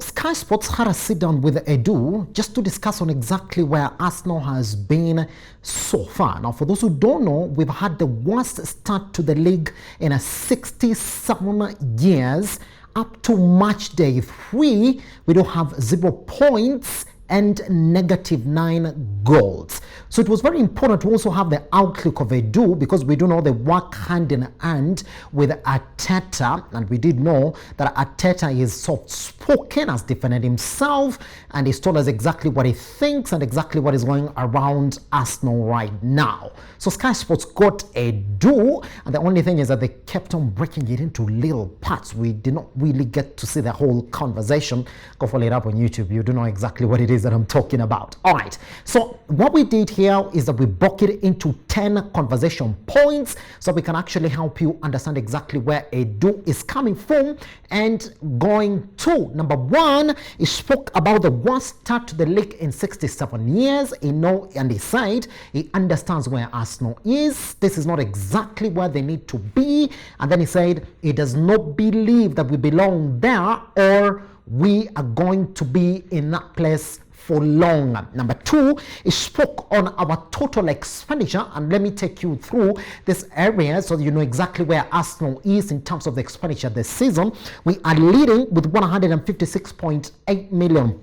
Sky Sports had a sit down with Edu just to discuss on exactly where Arsenal has been so far. Now, for those who don't know, we've had the worst start to the league in 67 years. Up to match day 3, we don't have 0 points and -9 goals. So it was very important to also have the outlook of Edu, because we do know they work hand in hand with Arteta, and we did know that Arteta is soft-spoken, has defended himself, and he's told us exactly what he thinks and exactly what is going around Arsenal right now. So Sky Sports got Edu, and the only thing is that they kept on breaking it into little parts. We did not really get to see the whole conversation. Go follow it up on YouTube. You do know exactly what it is that I'm talking about. All right, so what we did here is that we broke it into 10 conversation points so we can actually help you understand exactly where Edu is coming from and going to. Number 1, he spoke about the worst start to the league in 67 years. And he said he understands where Arsenal is. This is not exactly where they need to be. And then he said he does not believe that we belong there or we are going to be in that place for long. Number 2, he spoke on our total expenditure, and let me take you through this area so you know exactly where Arsenal is in terms of the expenditure this season. We are leading with £156.8 million.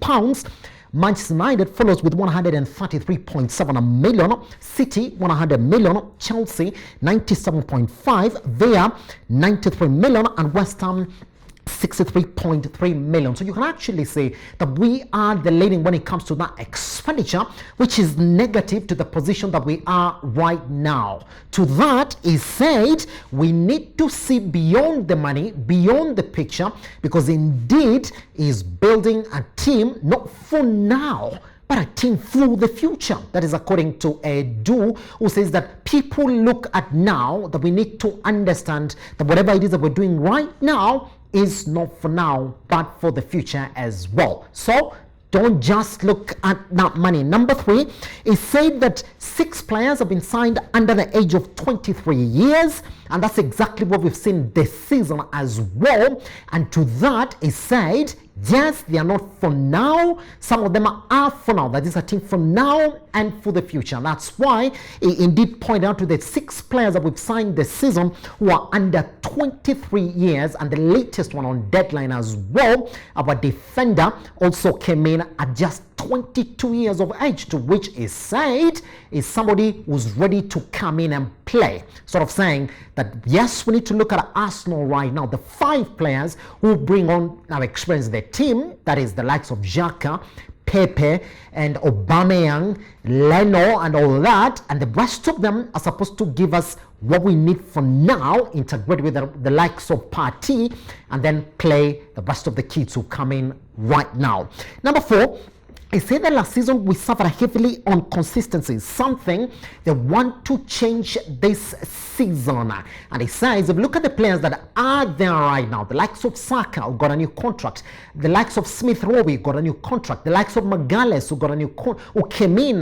Manchester United follows with 133.7 million, City 100 million, Chelsea 97.5, Villa 93 million, and West Ham 63.3 million. So you can actually say that we are the leading when it comes to that expenditure, which is negative to the position that we are right now. To that is said, we need to see beyond the money, beyond the picture, because indeed is building a team not for now, but a team for the future. That is according to Edu, who says that people look at now, that we need to understand that whatever it is that we're doing right now is not for now, but for the future as well. So don't just look at that money. Number 3, it said that 6 players have been signed under the age of 23 years, and that's exactly what we've seen this season as well. And to that, it said, yes, they are not for now. Some of them are for now. That is a team for now and for the future. That's why he indeed pointed out to the 6 players that we've signed this season who are under 23 years, and the latest one on deadline as well, our defender, also came in at just 22 years of age, to which is said is somebody who's ready to come in and play. Sort of saying that yes, we need to look at Arsenal right now. The 5 players who bring on now experience their team, that is the likes of Xhaka, Pepe, and Aubameyang, Leno, and all that, and the rest of them are supposed to give us what we need for now, integrate with the likes of Partey, and then play the rest of the kids who come in right now. Number 4, I said that last season we suffered heavily on consistency, something they want to change this season. And he says, if you look at the players that are there right now, the likes of Saka, who got a new contract, the likes of Smith Rowe got a new contract, the likes of Magalhaes, who got a new who came in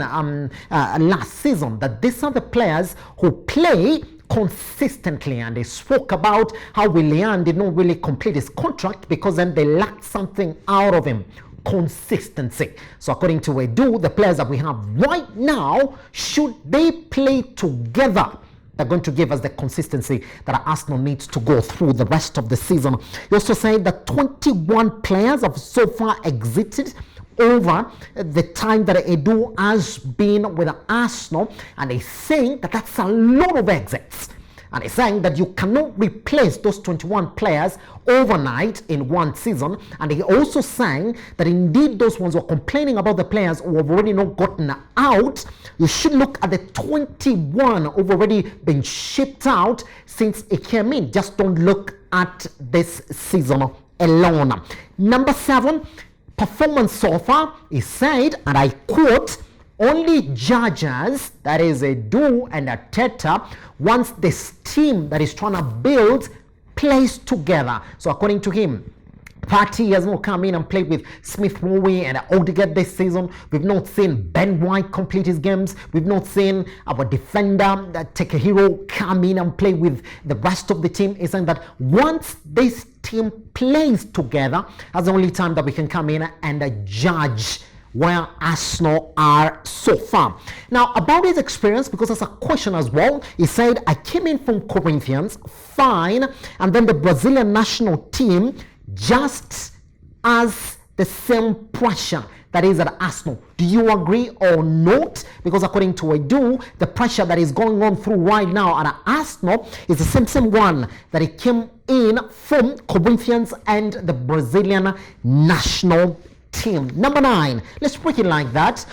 last season, that these are the players who play consistently. And they spoke about how Willian did not really complete his contract because then they lacked something out of him. Consistency. So according to Edu, the players that we have right now, should they play together, they're going to give us the consistency that Arsenal needs to go through the rest of the season. He also said that 21 players have so far exited over the time that Edu has been with Arsenal, and they think that that's a lot of exits. And he's saying that you cannot replace those 21 players overnight in one season. And he also saying that indeed those ones who are complaining about the players who have already not gotten out, you should look at the 21 who've already been shipped out since it came in. Just don't look at this season alone. Number 7, performance so far, he said, and I quote, only judges, that is Edu and Arteta, once this team that is trying to build plays together. So according to him, Partey has not come in and played with Smith Rowe and Odegaard this season. We've not seen Ben White complete his games. We've not seen our defender Takehiro come in and play with the rest of the team. It's saying that once this team plays together, that's the only time that we can come in and judge where Arsenal are so far. Now, about his experience, because there's a question as well, he said, I came in from Corinthians, fine, and then the Brazilian national team just as the same pressure that is at Arsenal. Do you agree or not? Because according to Edu, the pressure that is going on through right now at Arsenal is the same one that it came in from Corinthians and the Brazilian national team. Number 9, let's break it like that.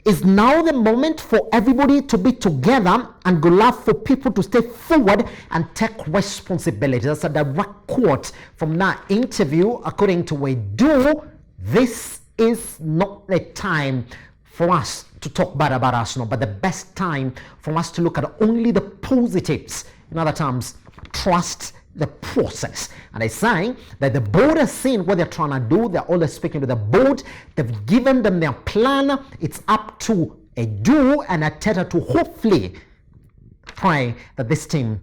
Is now the moment for everybody to be together and go love for people to stay forward and take responsibility. That's a direct quote from that interview. According to Edu, this is not the time for us to talk bad about Arsenal, but the best time for us to look at only the positives. In other terms, trust the process. And they're saying that the board has seen what they're trying to do. They're always speaking to the board. They've given them their plan. It's up to Edu and Arteta to hopefully pray that this team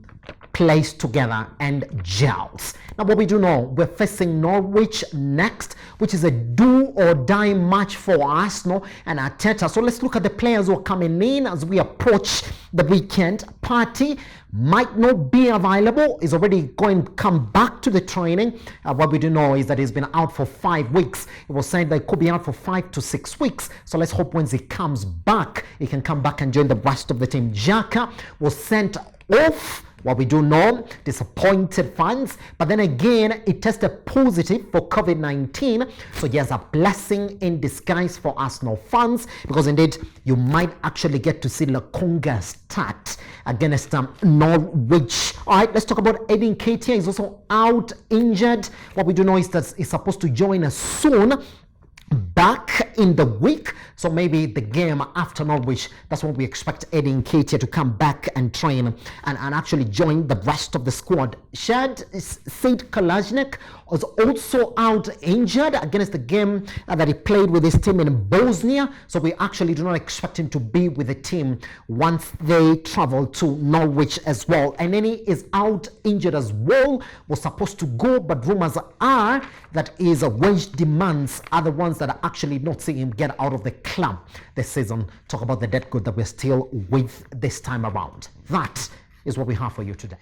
plays together and gels. Now, what we do know, we're facing Norwich next, which is a do or die match for Arsenal and Arteta. So let's look at the players who are coming in as we approach the weekend. Partey might not be available. He's already going to come back to the training. What we do know is that he's been out for 5 weeks. It was said that he could be out for 5 to 6 weeks. So let's hope once he comes back, he can come back and join the rest of the team. Xhaka was sent off. What we do know, disappointed fans, but then again, it tested positive for COVID-19. So yes, a blessing in disguise for Arsenal fans, because indeed, you might actually get to see Lokonga start against Norwich. All right, let's talk about Edu Defends. He's also out injured. What we do know is that he's supposed to join us soon, back in the week, so maybe the game after Norwich, that's when we expect Edu Defends to come back and train and actually join the rest of the squad. Shad Said Kalajnik was also out injured against the game that he played with his team in Bosnia, so we actually do not expect him to be with the team once they travel to Norwich as well. And then he is out injured as well, was supposed to go, but rumors are that his wage demands are the ones that are actually not seeing him get out of the club this season. Talk about the dead good that we're still with this time around. That is what we have for you today.